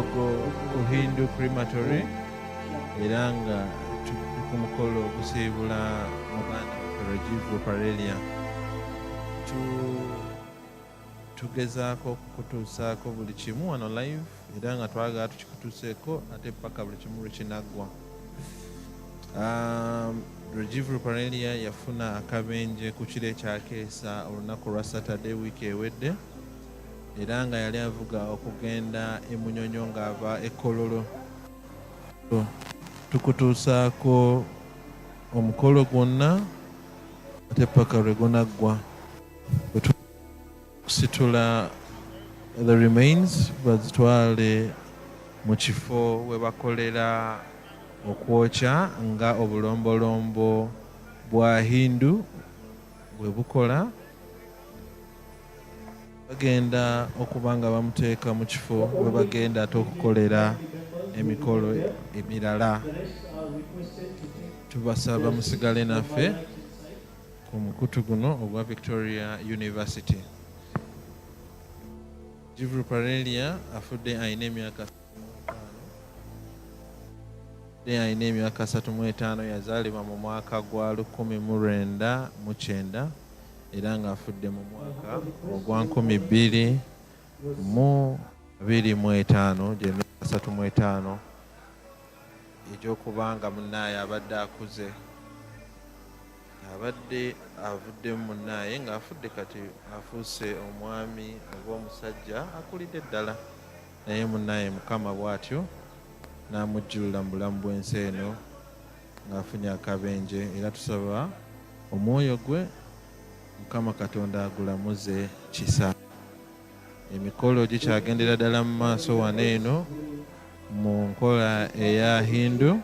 ku Hindu crematory era nga tuli ku mukolo ogusiibula muganda Rajiv Ruparelia. Tugezaako okukutuusaako buli kimu wano live era nga twagala tukikutuuseeko ate paka buli kimu lwe kinaggwa. Rajiv Ruparelia yafuna akabenje ku kiro ekyakeesa olunaku lwa Saturday wiiki ewedde era nga yali avuga okugenda e Munyonyo ng'ava e Kololo. Tukutuusaako omukolo gwonna ate paka lwe gunaggwa. Kusitula the remains bazitwale mu kifo we bakolera okwokya nga obulombolombo bwa Hindu bwe bukola. Bagenda okuba nga bamuteeka mu kifo we bagenda ate okukolera emikolo emirala. Tubasaba musigale naffe ku mukutu guno ogwa Victoria University. Rajiv Ruparelia afudde ayina emyaka 35 yazaalibwa mu mwaka gwa 1909 era nga afudde mu mwaka ogwa 2025 gy'emyaka 35 egy'okubanga munnaye abadde akuze. Abadde avuddemu munnaye ng'afudde kati afuuse omwami oba omusajja akulidde ddala, naye munnaye Mukama bw'atyo n'amujjulula mu bulamu bw'ensi eno ng'afunye akabenje era tusaba omwoyo gwe Mukama Katonda agulamuze kisa. Emikolo gikyagendera ddala mu maaso wano eno mu nkola eya Hindu,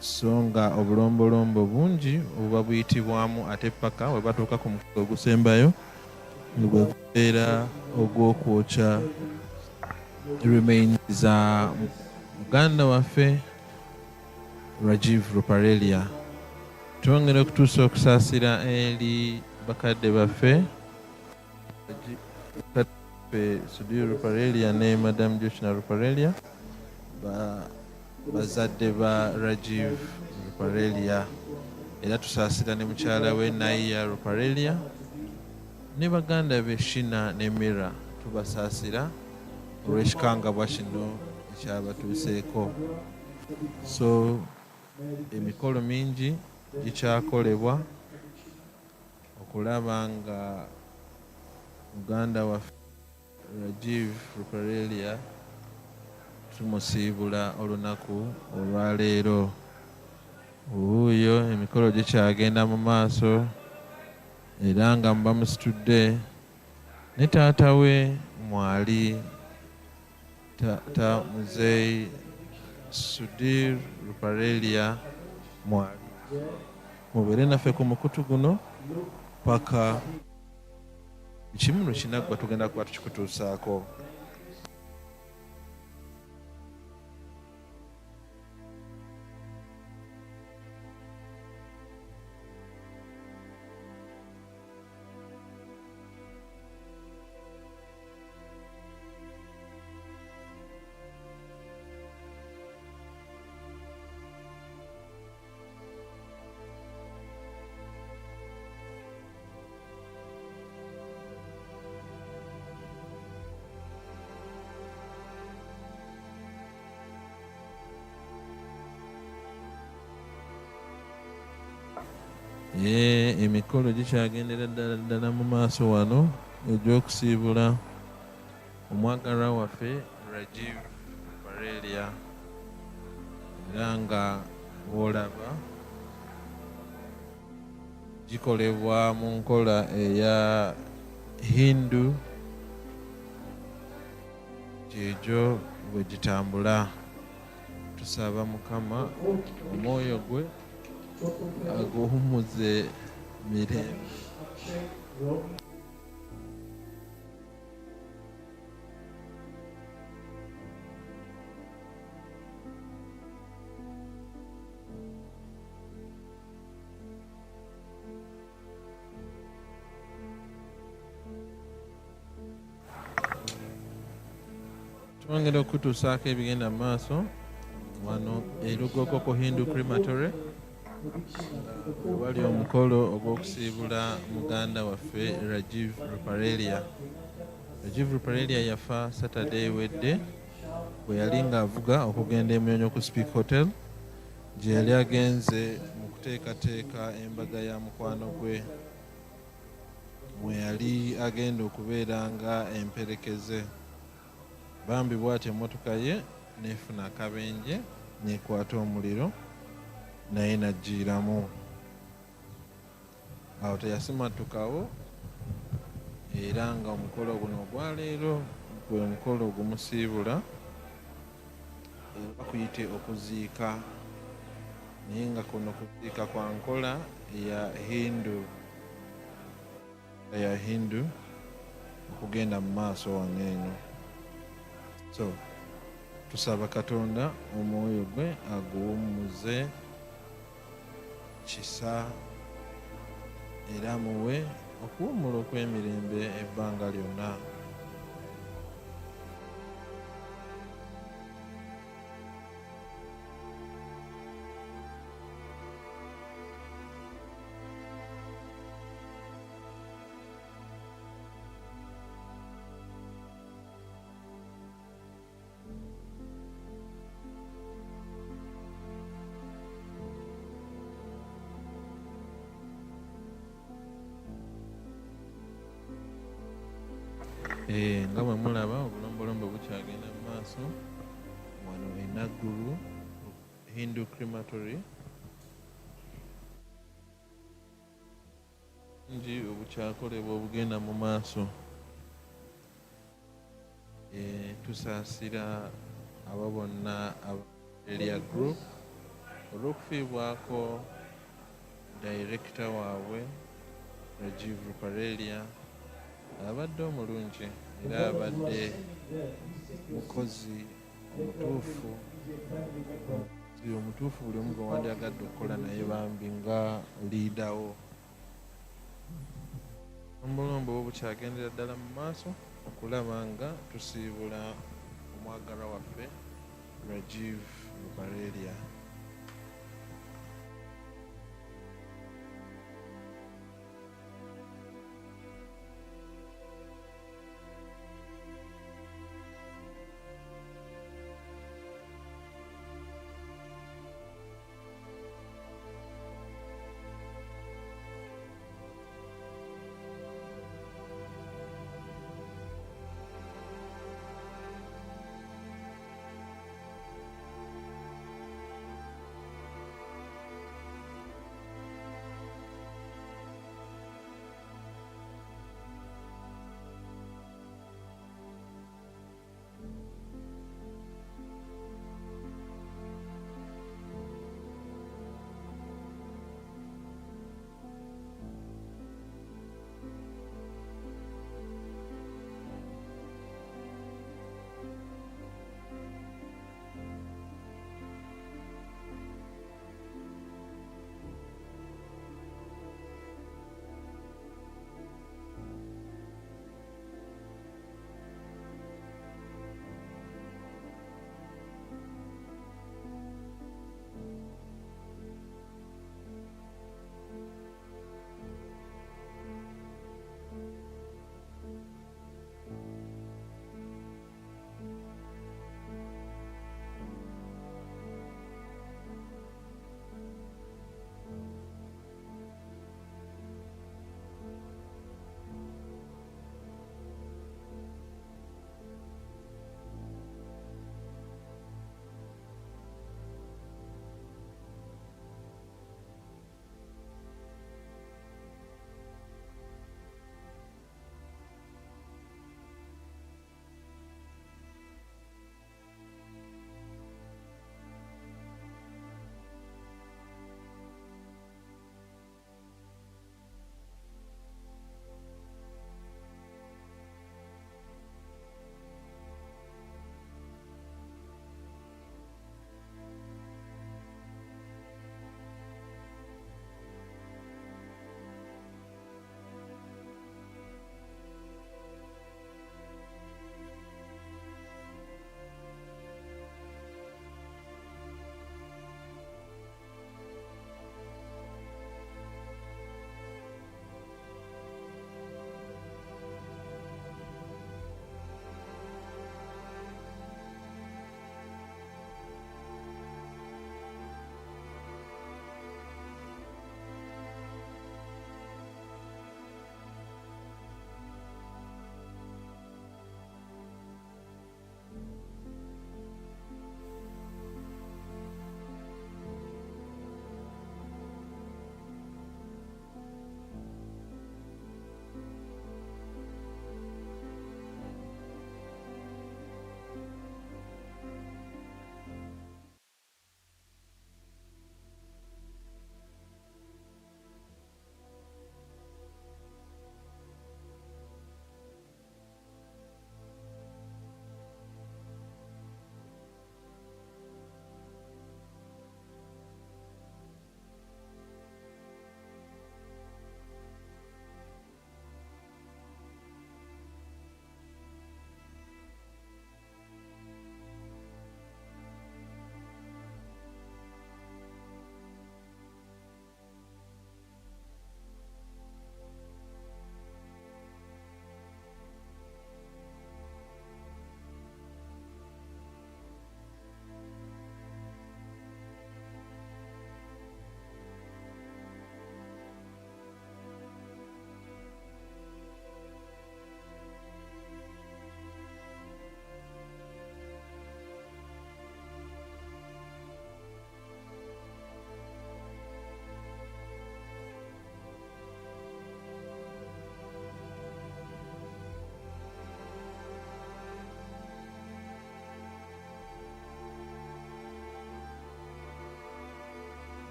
so nga obulombolombo bungi obuba buyitibwamu ate paka we batuuka ku mukolo ogusembayo gwe gubeera ogw'okwokya remains za muganda waffe Rajiv Ruparelia. Twongera okutuusa okusaasira eri bakadde baffe Sudhir Ruparelia ne Madam Joshna Ruparelia bazadde ba Rajiv Ruparelia, era tusaasira ne mukyala we Naiya Ruparelia ne baganda be Shina ne Mira. Tubasaasira olw'ekikangabwa kino ekyabatuuseeko. So emikolo mingi gikyakolebwa okulaba nga muganda waffe Rajiv Ruparelia tumusiibula olunaku olwaleero. Wuuyo emikolo gikyagenda mu maaso era nga muba musitudde ne taata we mwali taata muzeeyi Sudhir Ruparelia mwali. Mubeere naffe ku mukutu guno paka ekimu lwe kinaggwa tugenda kuba tukikutuusaako. Emikolo gikyagendera ddala mu maaso wano egy'okusiibula omwagalwa waffe Rajiv Ruparelia era nga olaba gikolebwa mu nkola eya Hindu gyegyo bwe gitambula. Tusaba Mukama omwoyo gwe aguwummuze mirembe. twongera okutuusaako ebigenda mu maaso wano erugogo ku Hindu Crematory wali omukolo ogw'okusiibula muganda waffe Rajiv Ruparelia. Rajiv Ruparelia yafa Saturday ewedde bwe yali ng'avuga okugenda e Munyonyo ku Speak Hotel gye yali agenze mu kuteekateeka embaga ya mukwano gwe mwe yali agenda okubeera nga emperekeze. Bambi bw'atyo emmotoka ye n'efuna akabenje n'ekwata omuliro naye n'aggiiramu. Awo teyasimatukawo era nga omukolo guno ogwaleero gwe mukolo ogumusiibula bakuyite okuziika naye nga kuno kuziika kwa nkola ya Hindu okugenda mu maaso wange eno. So tusaba Katonda omwoyo gwe aguwummuze kisa era muwe okuwummula okw'emirembe ebbanga lyonna. Nga bwe mulaba obulombolombo bukyagenda mu maaso wano e Naggulu Hindu Crematory. Nji obukyakolebwa obugenda mu maaso. Tusaasira abo bonna Ruparelia Group olw'okufiibwako director waabwe Rajiv Ruparelia abadde omulungi era abadde mukozi omutuufu buli omu gwe wandyagadde okukola naye bambi nga liidawo. Omulombo bwe bukyagendera ddala mu maaso okulaba nga tusiibula omwagalwa waffe Rajiv Ruparelia.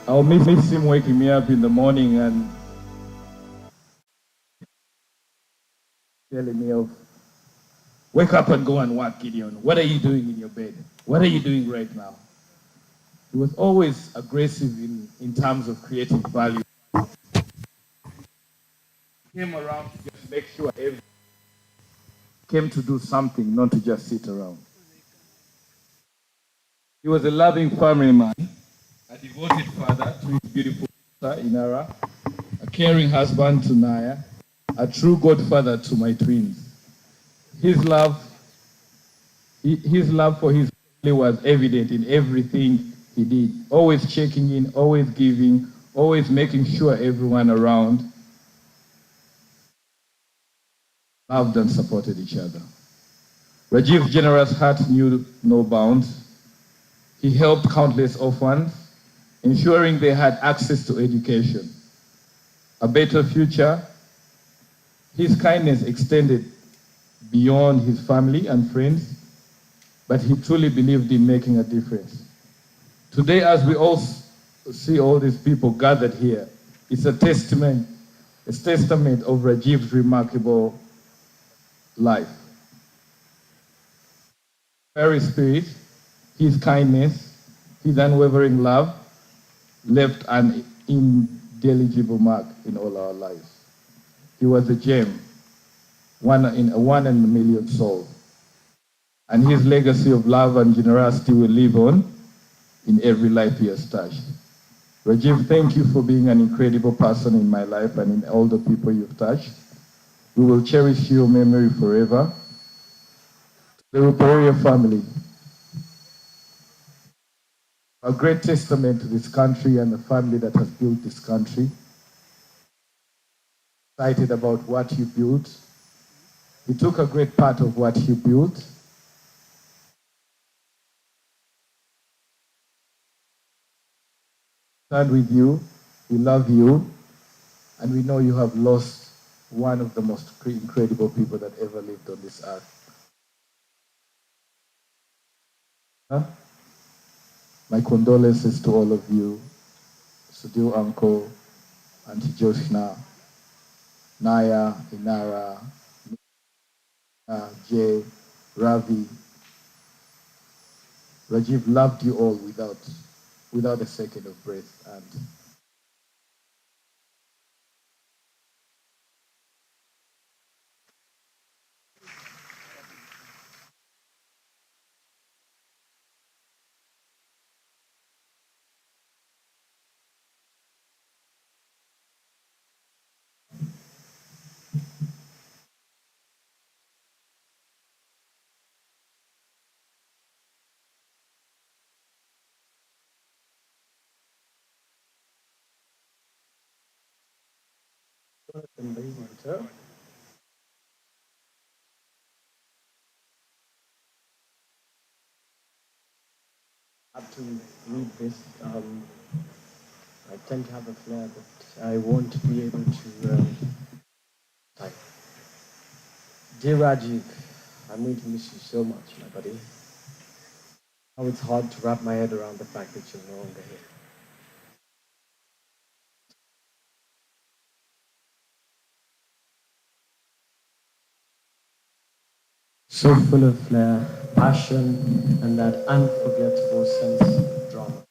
I'll miss him waking me up in the morning and telling me of, wake up and go and work, Gideon. What are you doing in your bed? What are you doing right now? He was always aggressive in terms of creating value. He came around to just make sure everyone came to do something, not to just sit around. He was a loving family man, a devoted father to his beautiful daughter, Inara, a caring husband to Naya, a true godfather to my twins. His love for his family was evident in everything he did, always checking in, always giving, always making sure everyone around loved and supported each other. Rajiv's generous heart knew no bounds. He helped countless orphans, ensuring they had access to education, a better future. His kindness extended beyond his family and friends, but he truly believed in making a difference. Today, as we all see all these people gathered here, it's a testament of Rajiv's remarkable life. Very spirit, his kindness, his unwavering love left an indelible mark in all our lives. He was a gem, one in a million soul. And his legacy of love and generosity will live on in every life he has touched. Rajiv, thank you for being an incredible person in my life and in all the people you've touched. We will cherish your memory forever. The Ruparelia family, a great testament to this country and the family that has built this country. Excited about what you built. He took a great part of what you built. Stand with you, we love you, and we know you have lost one of the most incredible people that ever lived on this earth. My condolences to all of you, Sudil Uncle, Auntie Joshna, Naya, Inara, Jay, Ravi. Rajiv loved you all without a second of breath. And have to read this. I tend to have a flair that I won't be able to type. Dear Rajiv, I'm going to miss you so much, my buddy. How it's hard to wrap my head around the fact that you're no longer here. So full of flair, passion, and that unforgettable sense of drama.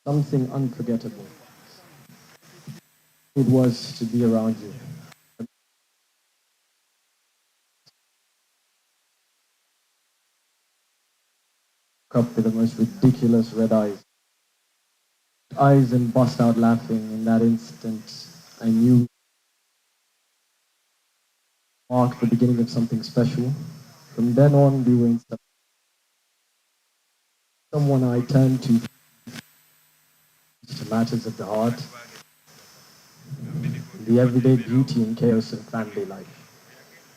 Something unforgettable. It was to be around you. Up with the most ridiculous red eyes and bust out laughing. In that instant, I knew marked the beginning of something special. From then on, we were someone I turned to matters of the heart, the everyday beauty and chaos of family life.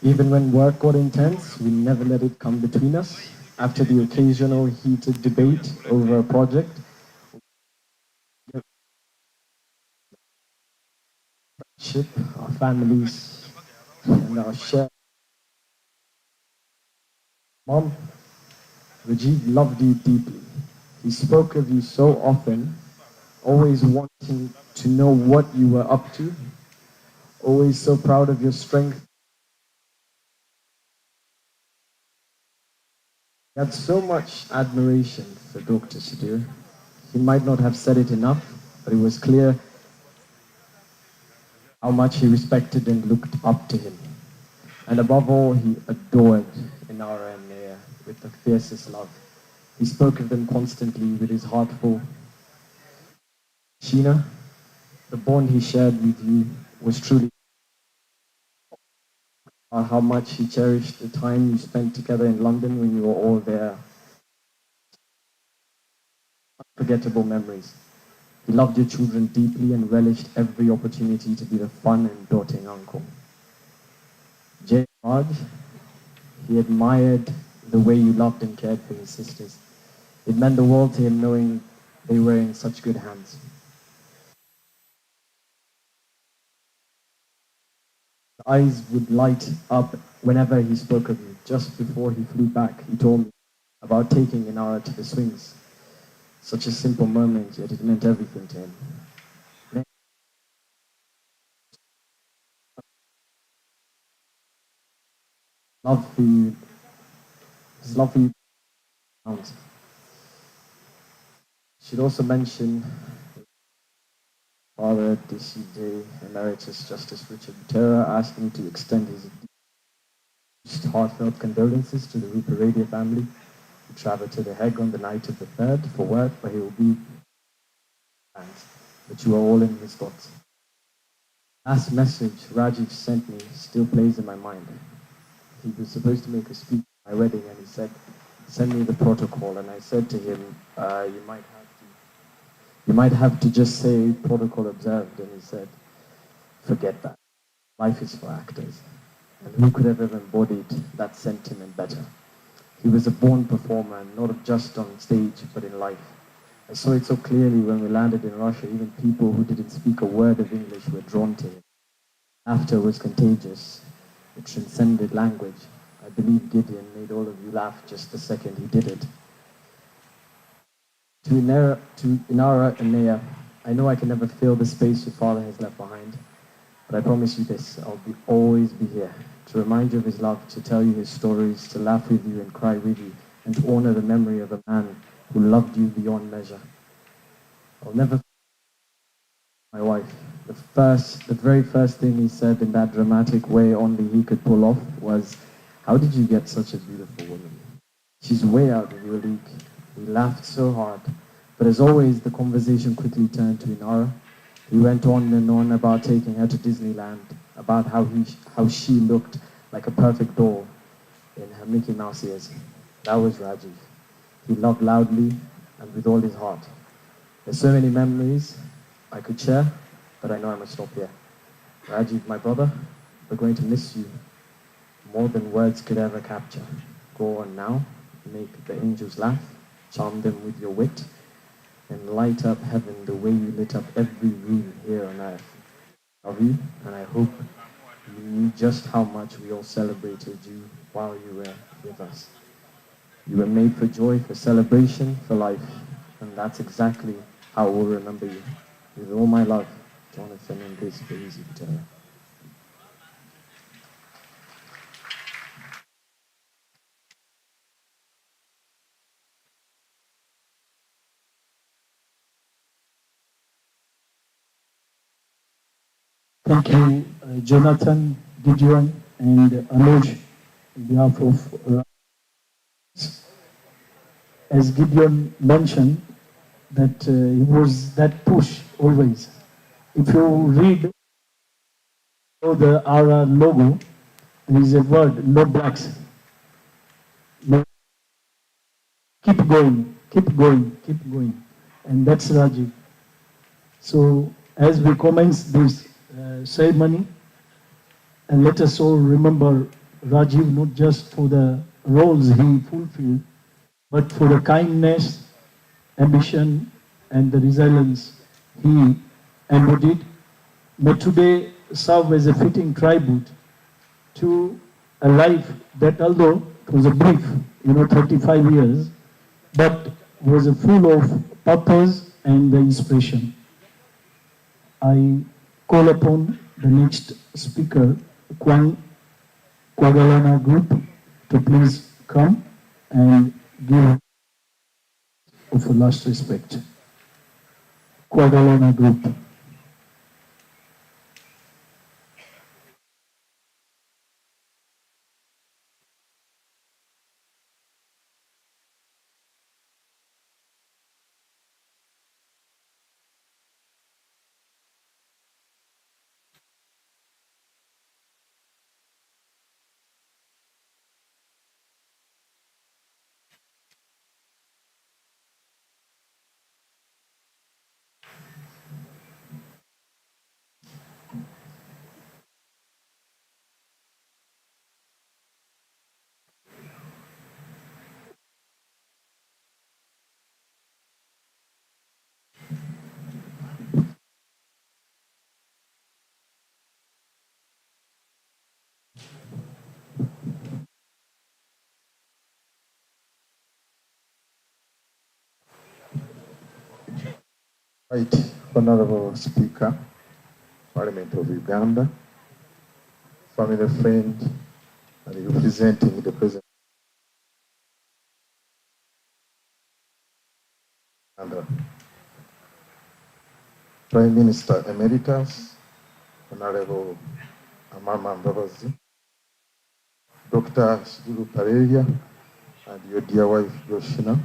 Even when work got intense, we never let it come between us. After the occasional heated debate over a project, our families and our share. Mom, Rajiv loved you deeply. He spoke of you so often, always wanting to know what you were up to, always so proud of your strength. He had so much admiration for Dr. Shadir. He might not have said it enough, but it was clear how much he respected and looked up to him. And above all, he adored Inara and Naya with the fiercest love. He spoke of them constantly with his heart full. Sheena, the bond he shared with you was truly how much he cherished the time you spent together in London when you were all there. Unforgettable memories. He loved your children deeply and relished every opportunity to be the fun and doting uncle. Jay Raj, he admired the way you loved and cared for his sisters. It meant the world to him knowing they were in such good hands. His eyes would light up whenever he spoke of you. Just before he flew back, he told me about taking Inara to the swings. Such a simple moment, yet it meant everything to him. Love for you, his love for you. Should also mention Father DCJ Emeritus Justice Richard Butera asked me to extend his heartfelt condolences to the Ruparelia family who traveled to The Hague on the night of the 3rd for work, where he will be, but you are all in his thoughts. Last message Rajiv sent me still plays in my mind. He was supposed to make a speech at my wedding, and he said, send me the protocol, and I said to him, you might have to just say protocol observed, and he said, forget that. Life is for actors. And who could have ever embodied that sentiment better? He was a born performer, not just on stage, but in life. I saw it so clearly when we landed in Russia. Even people who didn't speak a word of English were drawn to him. Laughter was contagious. It transcended language. I believe Gideon made all of you laugh just the second he did it. To Inara and Naya, I know I can never fill the space your father has left behind, but I promise you this, I'll always be here to remind you of his love, to tell you his stories, to laugh with you and cry with you, and to honor the memory of a man who loved you beyond measure. I'll never forget my wife. The very first thing he said in that dramatic way only he could pull off was, how did you get such a beautiful woman? She's way out of your league. We laughed so hard, but as always, the conversation quickly turned to Inara. He went on and on about taking her to Disneyland, about how she looked like a perfect doll in her Mickey Mouse ears. That was Rajiv. He loved loudly and with all his heart. There's so many memories I could share, but I know I must stop here. Rajiv, my brother, we're going to miss you more than words could ever capture. Go on now, make the angels laugh, charm them with your wit, and light up heaven the way you lit up every room here on earth. I love you, and I hope you knew just how much we all celebrated you while you were with us. You were made for joy, for celebration, for life, and that's exactly how we'll remember you. With all my love, Jonathan and Grace Basie Butera. Thank you, Jonathan, Gideon, and Anuj, on behalf of as Gideon mentioned, that he was that push always. If you read the RR logo, there is a word, no blacks. No, keep going, keep going, keep going. And that's Rajiv. So as we commence this ceremony, and let us all remember Rajiv not just for the roles he fulfilled, but for the kindness, ambition, and the resilience he embodied. May today serve as a fitting tribute to a life that, although it was a brief, 35 years, but was full of purpose and inspiration. I call upon the next speaker, Kwagalana Group, to please come and give of last respect. Kwagalana Group. Right, Honorable Speaker, Parliament of Uganda, family friend, and representing the President and Prime Minister Emeritus, Honorable Amama Mbabazi, Dr. Ruparelia, and your dear wife, Yoshina,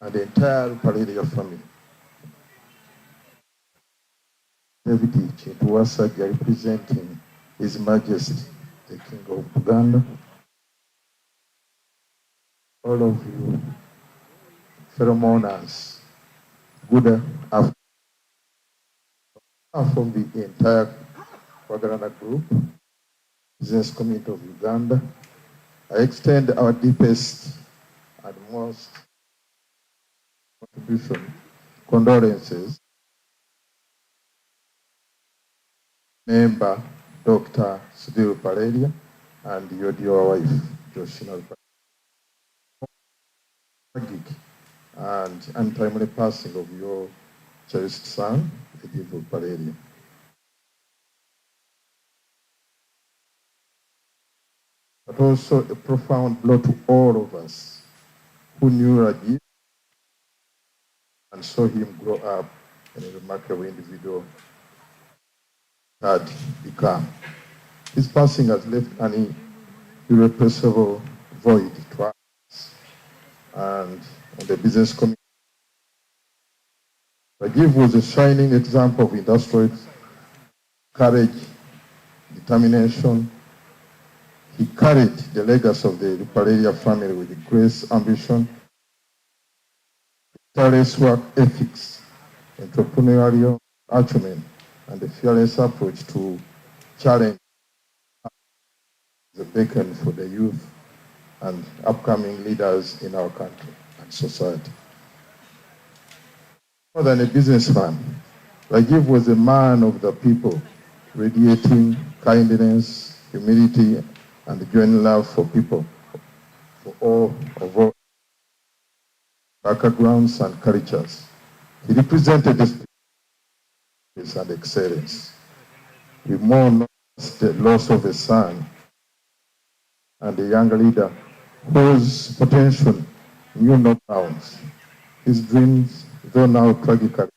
and the entire Ruparelia family. David Chintuwasaja representing His Majesty, the King of Uganda, all of you, fellow mourners, good afternoon. From the entire Kwagalana Group, Business Community of Uganda, I extend our deepest and most contribution, condolences, member Dr. Sudhir Ruparelia and your dear wife, Joshina Ruparelia, and untimely passing of your cherished son, Rajiv Ruparelia. But also a profound blow to all of us who knew Rajiv and saw him grow up in a remarkable individual had become. His passing has left an irrepressible void to us and on the business community. Rajiv was a shining example of industrial courage, determination. He carried the legacy of the Ruparelia family with grace, ambition, tireless work ethics, entrepreneurial acumen, and a fearless approach to challenge the beacon for the youth and upcoming leaders in our country and society. More than a businessman, Rajiv was a man of the people, radiating kindness, humility, and genuine love for people, for all of all backgrounds and cultures. He represented the spirit and excellence. We mourn the loss of a son and a young leader whose potential knew no bounds. His dreams, though now tragically,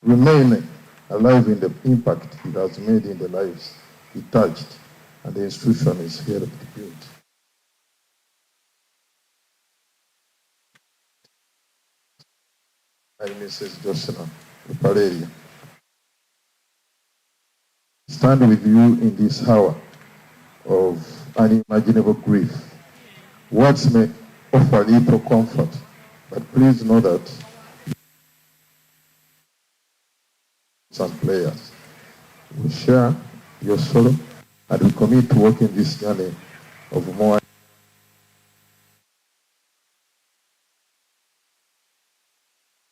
remain alive in the impact he has made in the lives he touched and the institution is helped build. And Mrs. Jocelyn Ruparelia, stand with you in this hour of unimaginable grief. Words may offer little comfort, but please know that some players will share your sorrow and we commit to walking this journey of more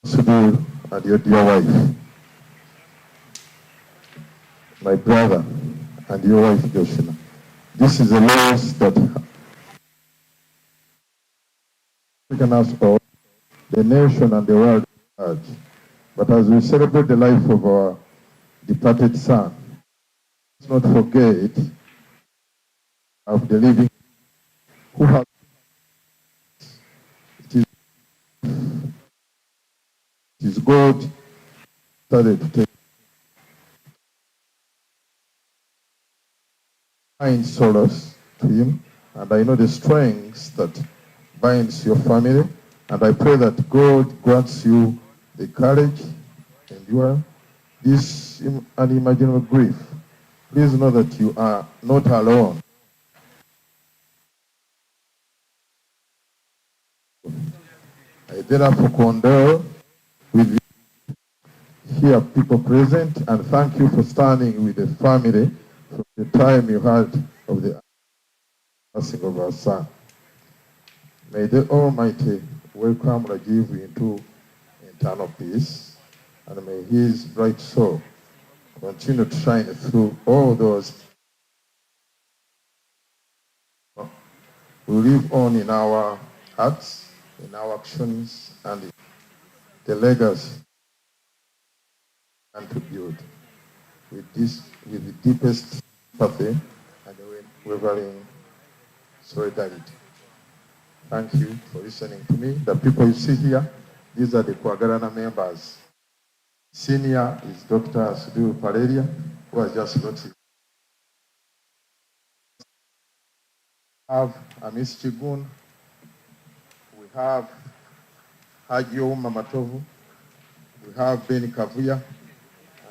Sudhir and your dear wife. my brother, and your wife, Joshua. This is a loss that taken us all, the nation and the world at large. But as we celebrate the life of our departed son, let's not forget of the living who have it is God started to take kind solace to him, and I know the strength that binds your family, and I pray that God grants you the courage to endure this unimaginable grief. Please know that you are not alone. I therefore condole with here people present and thank you for standing with the family from the time you heard of the passing of our son. May the Almighty welcome Rajiv into eternal peace, and may his bright soul continue to shine through all those who live on in our hearts, in our actions, and the legacy and tribute with the deepest sympathy and unwavering solidarity. Thank you for listening to me. The people you see here, these are the Kwagarana members. Senior is Dr. Ruparelia, who has just got his. We have Amis Chigun, we have Hajio Mamatovu, we have Ben Kavuya,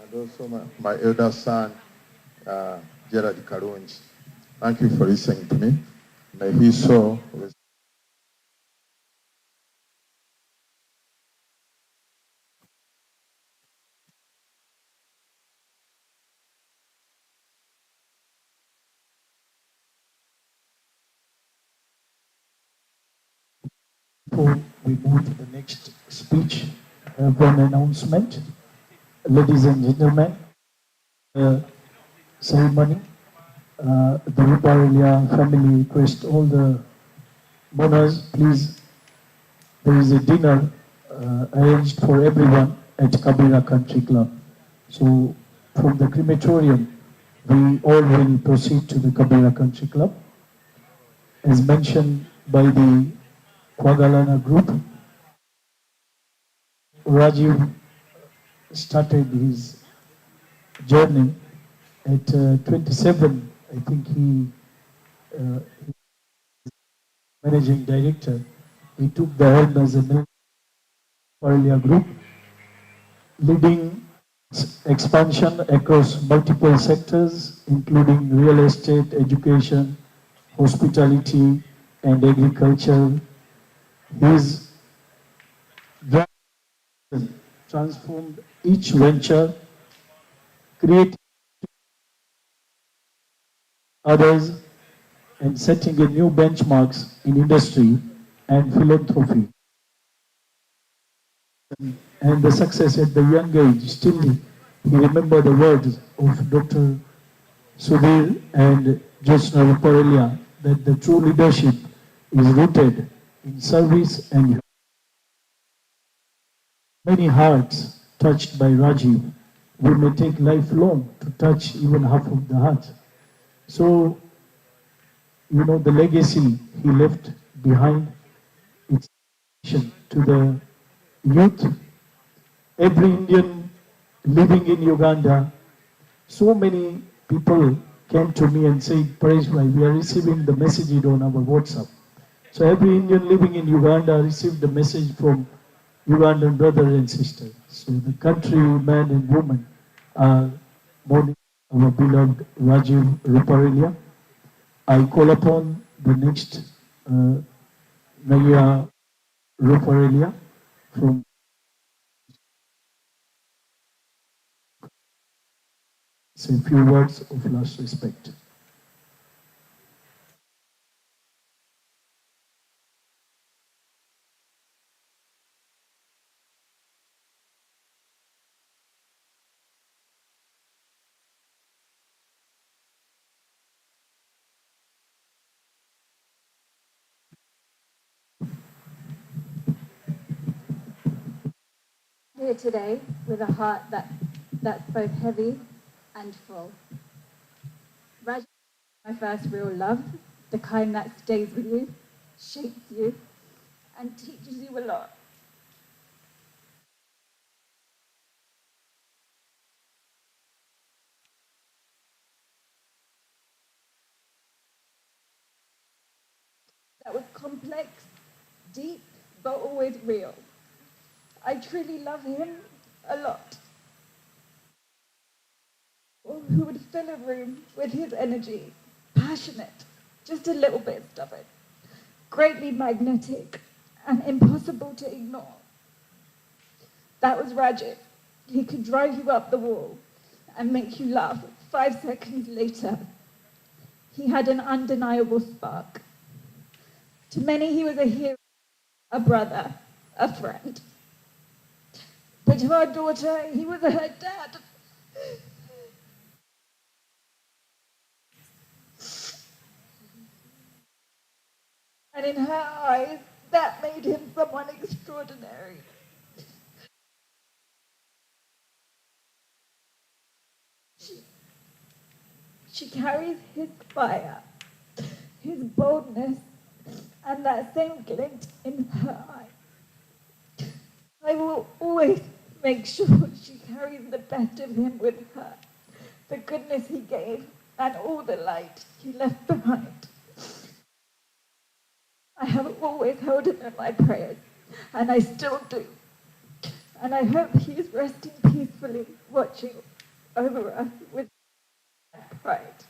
and also my elder son, Gerard Karunji. Thank you for listening to me. May he so Before we move to the next speech, I have one announcement. Ladies and gentlemen, ceremony, the Ruparelia family request all the mourners, please, there is a dinner arranged for everyone at Kabira Country Club. So from the crematorium, we all will proceed to the Kabira Country Club. As mentioned by the Kwagalana group, Rajiv started his journey at 27. I think he managing director. He took the helm as a Ruparelia group, leading expansion across multiple sectors, including real estate, education, hospitality, and agriculture. His transformed each venture, creating others, and setting a new benchmarks in industry and philanthropy. And the success at the young age, still he remembered the words of Dr. Sudhir and Jyotsna Ruparelia that the true leadership is rooted in service, and many hearts touched by Rajiv. We may take lifelong to touch even half of the heart. So, you know, the legacy he left behind, its to the youth, every Indian living in Uganda. So many people came to me and said, Paresh bhai, we are receiving the message on our WhatsApp. So every Indian living in Uganda received a message from Ugandan brothers and sisters. So the country, man and woman, are mourning our beloved Rajiv Ruparelia. I call upon the next Naya Ruparelia from say a few words of last respect. here today with a heart that's both heavy and full. Rajiv is my first real love, the kind that stays with you, shapes you, and teaches you a lot. That was complex, deep, but always real. I truly love him a lot. Who would fill a room with his energy, passionate, just a little bit stubborn, greatly magnetic, and impossible to ignore. That was Rajiv. He could drive you up the wall and make you laugh 5 seconds later. He had an undeniable spark. To many, he was a hero, a brother, a friend. But to our daughter, he was her dad. And in her eyes, that made him someone extraordinary. She carries his fire, his boldness, and that same glint in her eye. I will always make sure she carries the best of him with her, the goodness he gave, and all the light he left behind. I have always held him in my prayers, and I still do. And I hope he is resting peacefully, watching over us with pride.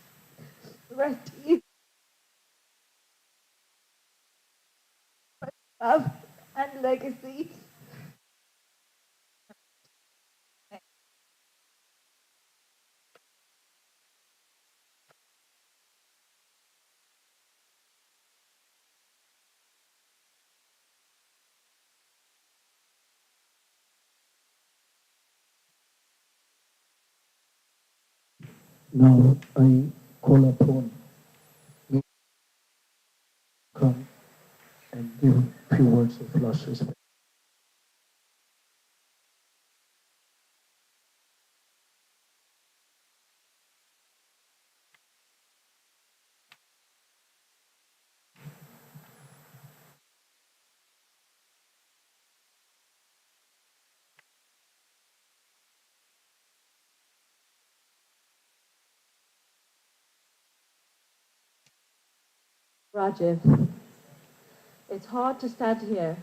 Rest easy, love, and legacy. Now I call upon you to come and give a few words of last respect. Rajiv, it's hard to stand here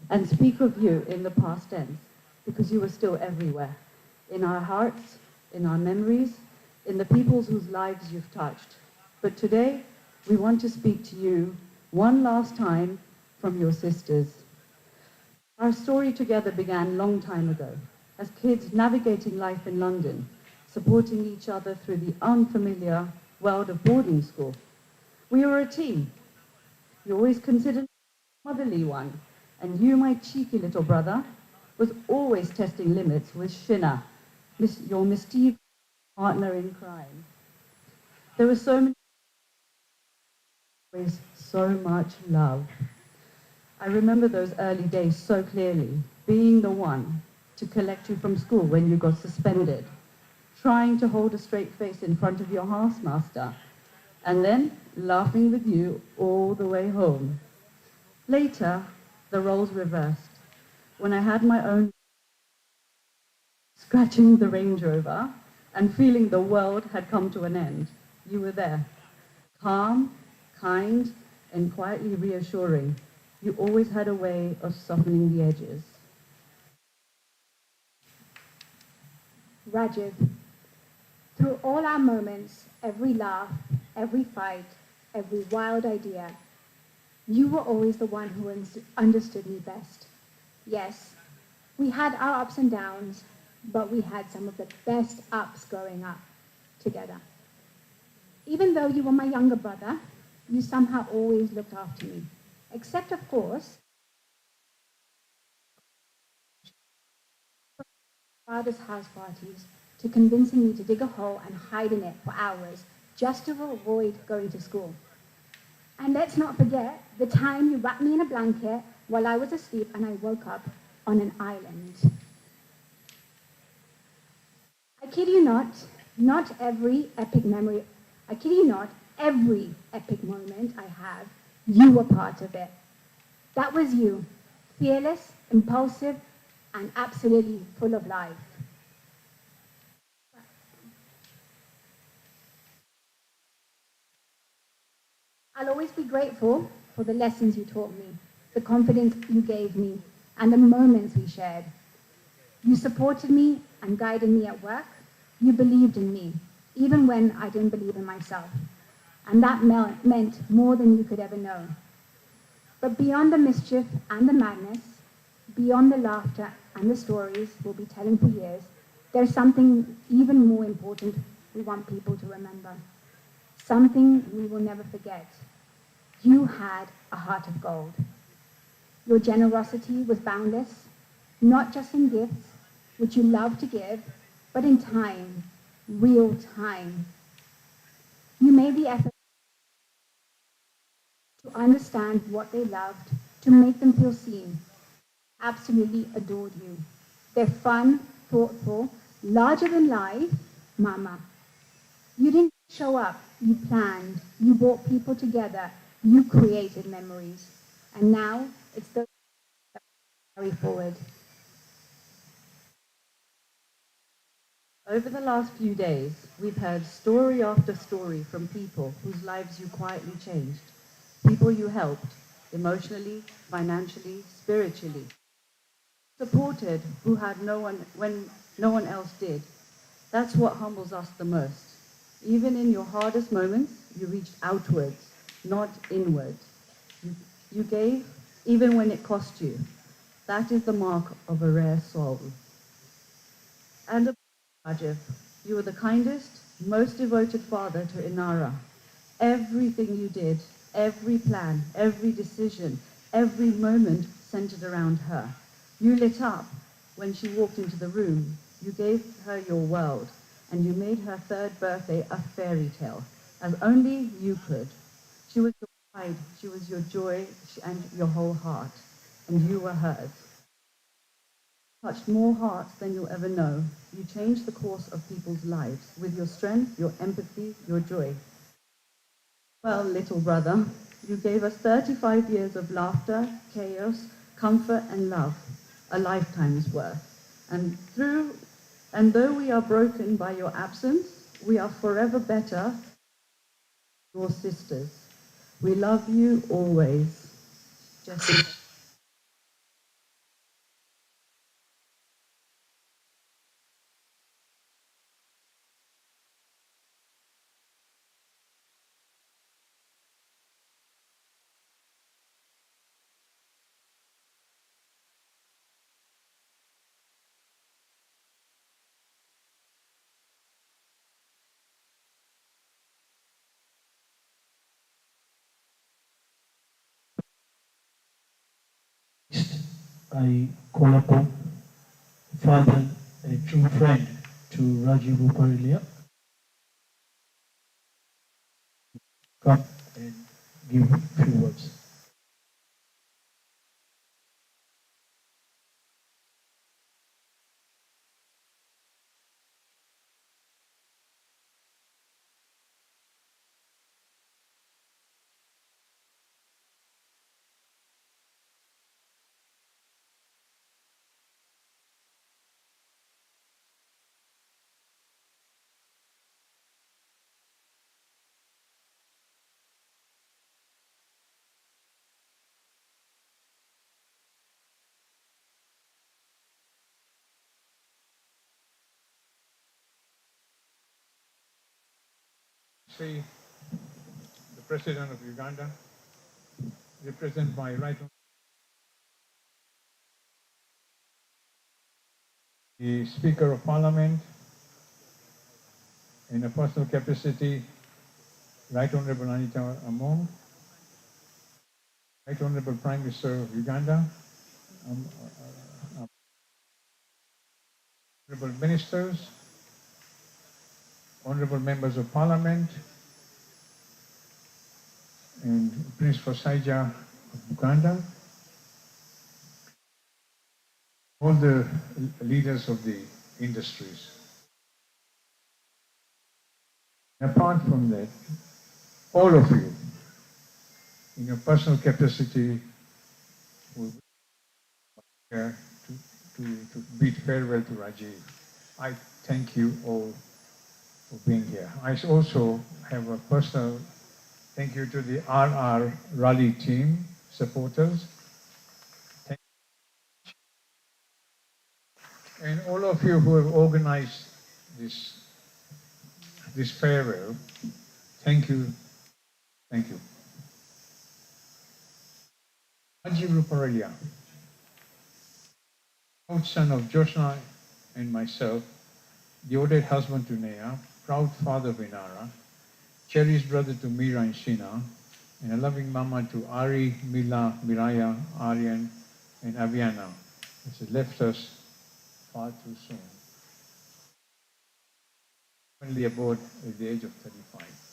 and speak of you in the past tense because you were still everywhere, in our hearts, in our memories, in the peoples whose lives you've touched. But today, we want to speak to you one last time from your sisters. Our story together began long time ago, as kids navigating life in London, supporting each other through the unfamiliar world of boarding school. We were a team. You always considered a motherly one, and you, my cheeky little brother, was always testing limits with Shinna, your mischievous partner in crime. There were so much love. I remember those early days so clearly, being the one to collect you from school when you got suspended, trying to hold a straight face in front of your housemaster, and then laughing with you all the way home. Later, the roles reversed. When I had my own scratching the Range Rover and feeling the world had come to an end, you were there. Calm, kind, and quietly reassuring. You always had a way of softening the edges. Rajiv, through all our moments, every laugh, every fight, every wild idea, you were always the one who understood me best. Yes, we had our ups and downs, but we had some of the best ups growing up together. Even though you were my younger brother, you somehow always looked after me. Except, of course, father's house parties to convincing me to dig a hole and hide in it for hours just to avoid going to school. And let's not forget the time you wrapped me in a blanket while I was asleep and I woke up on an island. kid you not every epic memory, I kid you not, every epic moment I have, you were part of it. That was you, fearless, impulsive, and absolutely full of life. I'll always be grateful for the lessons you taught me, the confidence you gave me, and the moments we shared. You supported me and guided me at work. You believed in me, even when I didn't believe in myself. And that meant more than you could ever know. But beyond the mischief and the madness, beyond the laughter and the stories we'll be telling for years, there's something even more important we want people to remember. Something we will never forget. You had a heart of gold. Your generosity was boundless, not just in gifts, which you love to give, but in time, real time. You made the effort to understand what they loved, to make them feel seen. Absolutely adored you. They're fun, thoughtful, larger than life, mama. You didn't show up, you planned, you brought people together, you created memories. And now it's the carry forward. Over the last few days, we've heard story after story from people whose lives you quietly changed. People you helped, emotionally, financially, spiritually. Supported who had no one when no one else did. That's what humbles us the most. Even in your hardest moments, you reached outwards, not inwards. You gave even when it cost you. That is the mark of a rare soul. And Rajiv, you were the kindest, most devoted father to Inara. Everything you did, every plan, every decision, every moment centered around her. You lit up when she walked into the room. You gave her your world, and you made her third birthday a fairy tale, as only you could. She was your pride, she was your joy, and your whole heart, and you were hers. Touched more hearts than you'll ever know. You changed the course of people's lives with your strength, your empathy, your joy. Well, little brother, you gave us 35 years of laughter, chaos, comfort, and love, a lifetime's worth. And though we are broken by your absence, we are forever better, your sisters. We love you always. Jessie. I call upon Father, a true friend to Rajiv Ruparelia, come and give a few words. See the President of Uganda, represented by right the Speaker of Parliament, in a personal capacity, Right Honorable Anita Among, Right Honorable Prime Minister of Uganda, Honorable Ministers, Honorable Members of Parliament, and Prince Fosaija of Uganda, all the leaders of the industries. Apart from that, all of you, in your personal capacity, will be here to bid farewell to Rajiv. I thank you all for being here. I also have a personal thank you to the RR Rally team, supporters. Thank you. And all of you who have organized this farewell, thank you. Thank you. Rajiv Ruparelia, proud son of Joshna and myself, devoted husband to Nea, proud father of Inara, cherished brother to Mira and Shina, and a loving mama to Ari, Mila, Miraya, Aryan, and Aviana, which has left us far too soon. Only aboard at the age of 35.